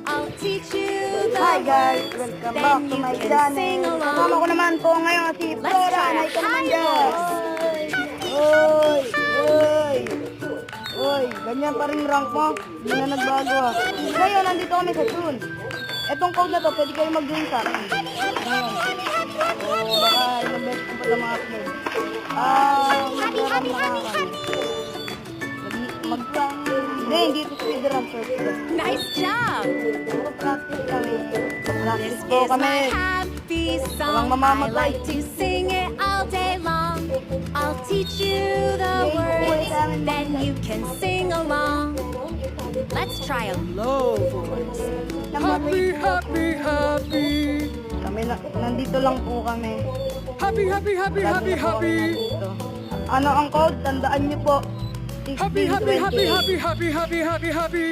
I'll teach you the Hi guys, words, welcome then back to you my can channel. sing Kasama along. ko naman po ngayon si Let's Flora. try a Nay ka naman high dyan. voice. Oy, oy, oy, ganyan pa rin rank mo. Hindi na nagbago ah. Ngayon, nandito kami sa June. Etong code na to, pwede kayo mag-join sa akin. Ngayon. O, baka ilang beses ko pa ito ma-upload. Mag-run na kami. Hindi ito speedrun first. Nice job. Puro practice kami. Practice This po is kami. my happy song. Walang I mamamatay. like to sing it all day long. I'll teach you the words, then you can sing along. Let's try a low voice. Happy, happy, happy. Kami nandito lang po kami. Happy, happy, happy, happy, happy. Nandito. Ano ang code? Tandaan niyo po. 16, Happy, happy, happy, 28. happy, happy, happy, happy, happy.